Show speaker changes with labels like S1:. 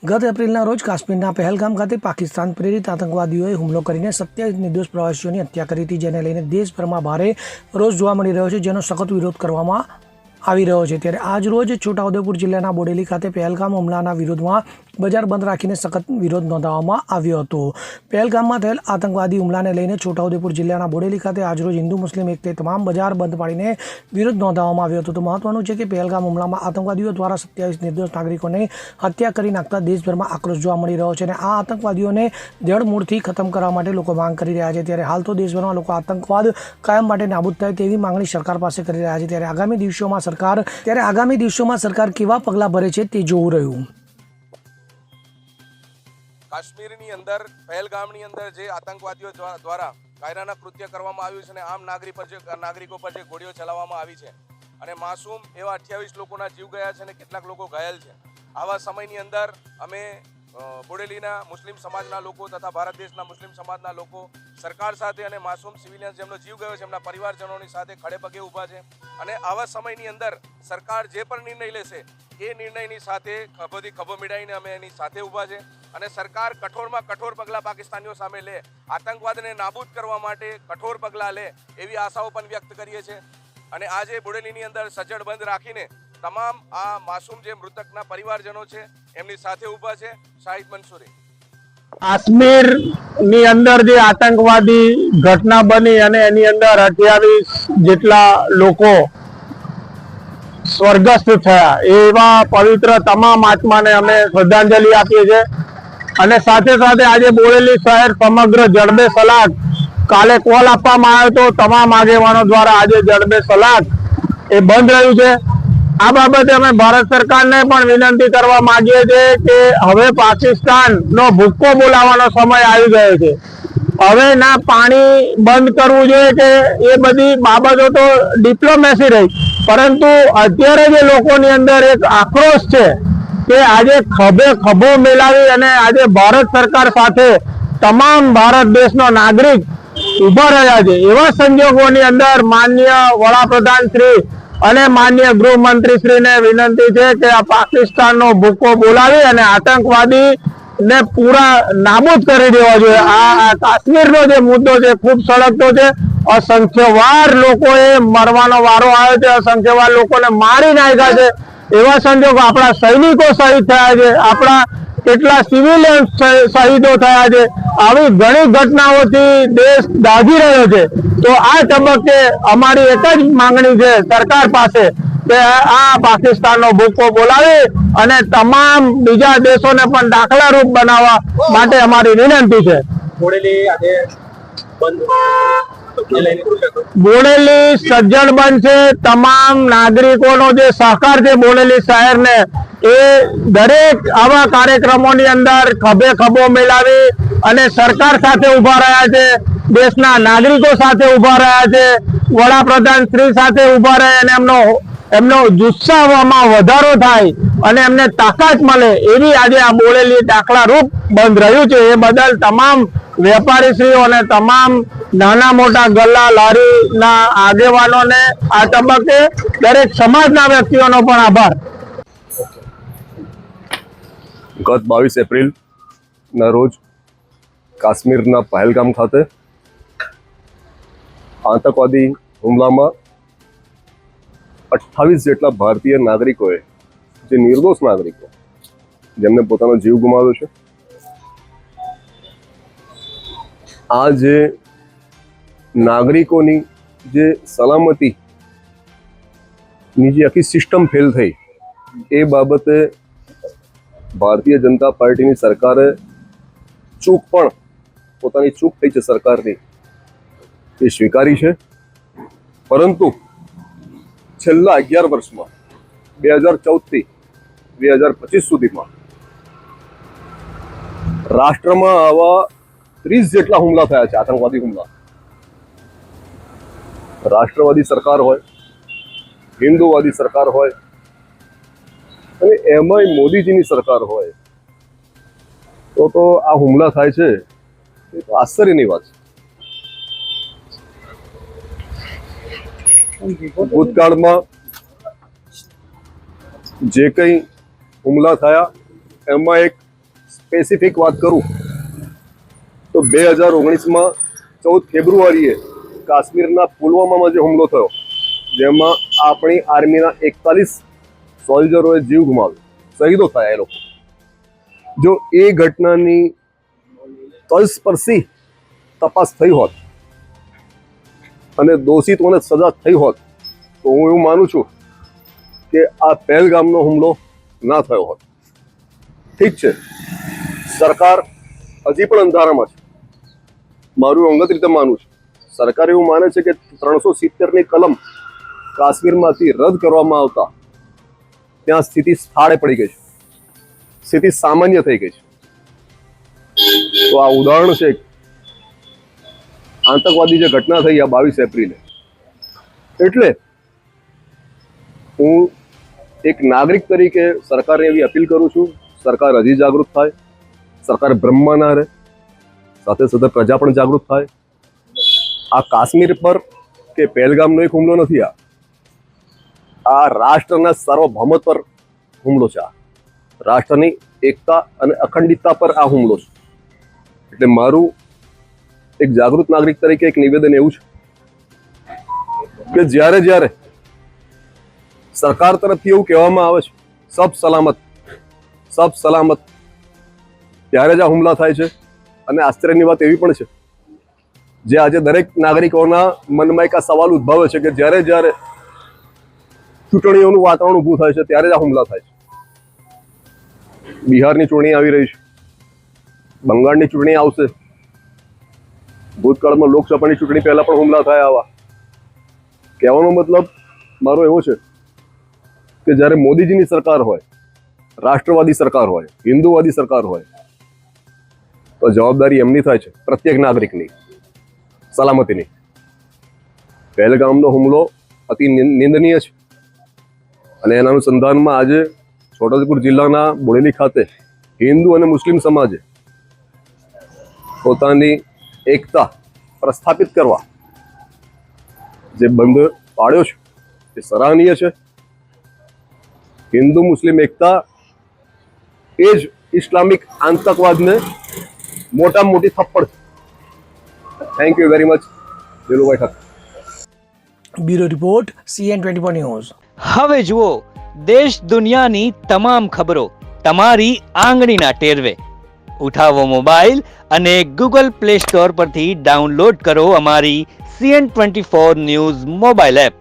S1: ગત એપ્રિલના રોજ કાશ્મીરના પહેલગામ ખાતે પાકિસ્તાન પ્રેરિત આતંકવાદીઓએ હુમલો કરીને 27 નિર્દોષ પ્રવાસીઓની હત્યા કરી હતી, જેને લઈને દેશભરમાં ભારે રોષ જોવા મળી રહ્યો છે, જેનો સખત વિરોધ કરવામાં આવી રહ્યો છે। ત્યારે આજ રોજ છોટાઉદેપુર જિલ્લાના બોડેલી ખાતે પહેલગામ હુમલાના વિરોધમાં બજાર બંધ રાખીને સખત વિરોધ નોંધાવવામાં આવ્યો હતો। પહેલગામમાં થયેલ આતંકવાદી હુમલાને લઈને છોટાઉદેપુર જિલ્લાના બોડેલી ખાતે આજરોજ હિન્દુ મુસ્લિમ એકતે તમામ બજાર બંધ પાડીને વિરોધ નોંધાવવામાં આવ્યો હતો। તો મહત્વનું છે કે પહેલગામ હુમલામાં આતંકવાદીઓ દ્વારા 27 નિર્દોષ નાગરિકોને હત્યા કરી નાખતા દેશભરમાં આક્રોશ જોવા મળી રહ્યો છે અને આ આતંકવાદીઓને જડમૂળથી ખતમ કરવા માટે લોકો માંગ કરી રહ્યા છે। ત્યારે હાલ તો દેશભરમાં લોકો આતંકવાદ કાયમ માટે નાબૂદ થાય તેવી માંગણી સરકાર પાસે કરી રહ્યા છે। ત્યારે આગામી દિવસોમાં સરકાર કેવા પગલાં ભરે છે તે જોવું રહ્યું।
S2: કાશ્મીરની અંદર પહેલગામની અંદર જે આતંકવાદીઓ દ્વારા કાયરાના કૃત્ય કરવામાં આવ્યું છે અને આમ નાગરિકો પર જે ગોળીઓ ચલાવવામાં આવી છે અને માસૂમ એવા 28 લોકોના જીવ ગયા છે અને કેટલાક લોકો ઘાયલ છે। આવા સમયની અંદર અમે બોડેલીના મુસ્લિમ સમાજના લોકો તથા ભારત દેશના મુસ્લિમ સમાજના લોકો સરકાર સાથે અને માસૂમ સિવિલિયન્સ જેમનો જીવ ગયો છે એમના પરિવારજનોની સાથે ખડે પગે ઊભા છે અને આવા સમયની અંદર સરકાર જે પણ નિર્ણય લેશે એ નિર્ણયની સાથે ખભોથી ખભો મિલાવીને અમે એની સાથે ઊભા છે અને સરકાર કઠોરમાં કઠોર પગલાં પાકિસ્તાનીઓ સામે લે, આતંકવાદને નાબૂદ કરવા માટે કઠોર પગલાં લે એવી આશાઓ પણ વ્યક્ત કરીએ છીએ। અને આજે બોડેલીની અંદર સજ્જડ બંધ રાખીને તમામ આ માસૂમ જે મૃતકના પરિવારજનો છે એમની સાથે ઊભા છે। શાહિદ મંસૂરી।
S3: કાશ્મીર ની અંદર જે આતંકવાદી ઘટના બની અને એની અંદર 28 જેટલા લોકો સ્વર્ગસ્થ થયા, એવા પવિત્ર તમામ આત્માને અમે શ્રદ્ધાંજલિ આપીએ છીએ અને સાથે સાથે આજે બોડેલી શહેર સમગ્ર જડબે સલાક, કાલે કોલ આપવામાં આવ્યો તો તમામ આગેવાનો દ્વારા આજે જડબે સલાક એ બંધ રહ્યું છે। આ બાબતે અમે ભારત સરકારને પણ વિનંતી કરવા માંગીએ છીએ કે હવે પાકિસ્તાનનો ભૂક્કો બોલાવવાનો સમય આવી ગયો છે। હવે ના પાણી બંધ કરવું જોઈએ કે એ બધી બાબતો તો ડિપ્લોમેસી રહી, પરંતુ અત્યારે જે લોકોની અંદર એક આક્રોશ છે કે આજે ખભે ખભો મિલાવી અને આજે ભારત સરકાર સાથે તમામ ભારત દેશનો નાગરિક ઉભા રહ્યા છે। એવા સંજોગોની અંદર માનનીય વડાપ્રધાન શ્રી અને માનનીય ગૃહમંત્રી શ્રીને વિનંતી છે કે આ પાકિસ્તાનનો ભૂક્કો બોલાવી અને આતંકવાદી ને પૂરા નાબૂદ કરી દેવા જોઈએ। આ કાશ્મીરનો જે મુદ્દો છે ખૂબ સળગતો છે। અસંખ્ય વાર લોકોએ મરવાનો વારો આવ્યો છે, અસંખ્ય વાર લોકોને મારી નાખ્યા છે। એવા સંજોગો આપણા સૈનિકો શહીદ થયા છે, આપણા કેટલા સિવિલિયન શહીદો થયા છે। આવી ઘણી ઘટનાઓથી દેશ દાઝી રહ્યો છે। તો આ તબક્કે અમારી એક જ માંગણી છે સરકાર પાસે કે આ પાકિસ્તાનનો ભૂક્કો બોલાવી અને તમામ બીજા દેશોને પણ દાખલારૂપ બનાવવા માટે અમારી વિનંતી છે। બોડેલી સજ્જડ બંધ છે। તમામ નાગરિકોનો જે સહકાર છે બોડેલી શહેરને, એ દરેક આવા કાર્યક્રમોની અંદર ખભે ખભો મિલાવી અને સરકાર સાથે ઉભા રહ્યા છે, દેશના નાગરિકો સાથે ઉભા રહ્યા છે, વડાપ્રધાન શ્રી સાથે ઉભા રહે અને એમનો જુસ્સામાં વધારો થાય અને એમને તાકાત મળે એવી આજે આ બોડેલી દાખલારૂપ બંધ રહ્યું છે। એ બદલ તમામ વેપારીશ્રીઓ અને તમામ નાના મોટા ગલ્લા લારીના આગેવાનોને આ તબક્કે દરેક સમાજના વ્યક્તિઓનો પણ આભાર।
S4: ગત 22 એપ્રિલના રોજ કાશ્મીરના પહેલગામ ખાતે આતંકવાદી હુમલામાં 28 જેટલા ભારતીય નાગરિકોએ, જે નિર્દોષ નાગરિકો જેમને પોતાનો જીવ ગુમાવ્યો છે, આ જે નાગરિકોની જે સલામતીની જે આખી સિસ્ટમ ફેલ થઈ એ બાબતે ભારતીય જનતા પાર્ટીની સરકારે પોતાની ચૂક થઈ છે સરકારની, એ સ્વીકારી છે। પરંતુ છેલ્લા 11 વર્ષમાં 2014થી 2025 સુધીમાં રાષ્ટ્રમાં આવા 30 જેટલા હુમલા થયા છે, આતંકવાદી હુમલા। રાષ્ટ્રવાદી સરકાર હોય, હિન્દુવાદી સરકાર હોય અને એમાંય મોદીજીની સરકાર હોય તો આ હુમલા થાય છે એ તો આશ્ચર્યની વાત છે। ભૂતકાળમાં જે કંઈ હુમલા થયા એમાં એક સ્પેસિફિક વાત કરું તો 2019માં 14 ફેબ્રુઆરીએ કાશ્મીરના પુલવામામાં જે હુમલો થયો, જેમાં આપણી આર્મીના 41 સોલ્જરોએ જીવ ગુમાવ્યો, શહીદો થયા એ લોકો. જો એ ઘટનાની તલસ્પર્શી તપાસ થઈ હોત અને દોષિતોને સજા થઈ હોત તો હું એવું માનું છું કે આ પહેલગામનો હુમલો ના થયો હોત. ઠીક છે, સરકાર હજી પણ અંધારામાં છે. મારું અંગત રીતે માનવું છે, સરકાર એવું માને છે કે 370ની કલમ કાશ્મીરમાંથી રદ કરવામાં આવતા ત્યાં સ્થિતિ સ્થાળે પડી ગઈ છે, સ્થિતિ સામાન્ય થઈ ગઈ છે. તો આ ઉદાહરણ છે આતંકવાદી જે ઘટના થઈ આ 22 એપ્રિલે. એટલે હું એક નાગરિક તરીકે સરકારને એવી અપીલ કરું છું, સરકાર હજી જાગૃત થાય, સરકાર બ્રહ્મા ના રહે, સાથે સાથે પ્રજા પણ જાગૃત થાય. આ કાશ્મીર પર કે પહેલગામનો એક હુમલો નથી, આ રાષ્ટ્રના સાર્વભૌમત્વ પર હુમલો છે. આ રાષ્ટ્રની એકતા અને અખંડિતતા પર આ હુમલો છે. એટલે મારું એક જાગૃત નાગરિક તરીકે એક નિવેદન એવું છે કે જ્યારે જ્યારે સરકાર તરફથી એવું કહેવામાં આવે છે સબ સલામત, ત્યારે જ આ હુમલા થાય છે. અને આશ્ચર્યની વાત એવી પણ છે, જે આજે દરેક નાગરિકોના મનમાં એક આ સવાલ ઉદ્ભવે છે કે જ્યારે જ્યારે ચૂંટણીઓનું વાતાવરણ ઊભું થાય છે ત્યારે જ આ હુમલા થાય છે. બિહારની ચૂંટણી આવી રહી છે, બંગાળની ચૂંટણી આવશે, ભૂતકાળમાં લોકસભાની ચૂંટણી પહેલા પણ હુમલા થયા આવા. કહેવાનો મતલબ મારો એવો છે કે જ્યારે મોદીજીની સરકાર હોય, રાષ્ટ્રવાદી સરકાર હોય, હિન્દુવાદી સરકાર હોય, તો જવાબદારી એમની થાય છે, પ્રત્યેક નાગરિકની સલામતીની. પહેલગામનો હુમલો અતિ નિંદનીય છે અને એના અનુસંધાનમાં આજે છોટાઉદેપુર જિલ્લાના બોડેલી ખાતે હિન્દુ અને મુસ્લિમ સમાજે પોતાની એકતા પ્રસ્થાપિત કરવા જે બંધ પાડ્યો છે એ સરાહનીય છે. હિન્દુ મુસ્લિમ એકતા એ જ ઇસ્લામિક આતંકવાદને મોટામાં મોટી થપ્પડ છે. Thank you very much Dilubhai Thakar.
S1: Bureau report CN24 news.
S5: હવે જુઓ દેશ દુનિયાની તમામ ખબરો તમારી આંગળીના ટેરવે. ઉઠાવો મોબાઈલ અને Google Play Store પરથી ડાઉનલોડ કરો અમારી CN24 ન્યૂઝ મોબાઈલ એપ.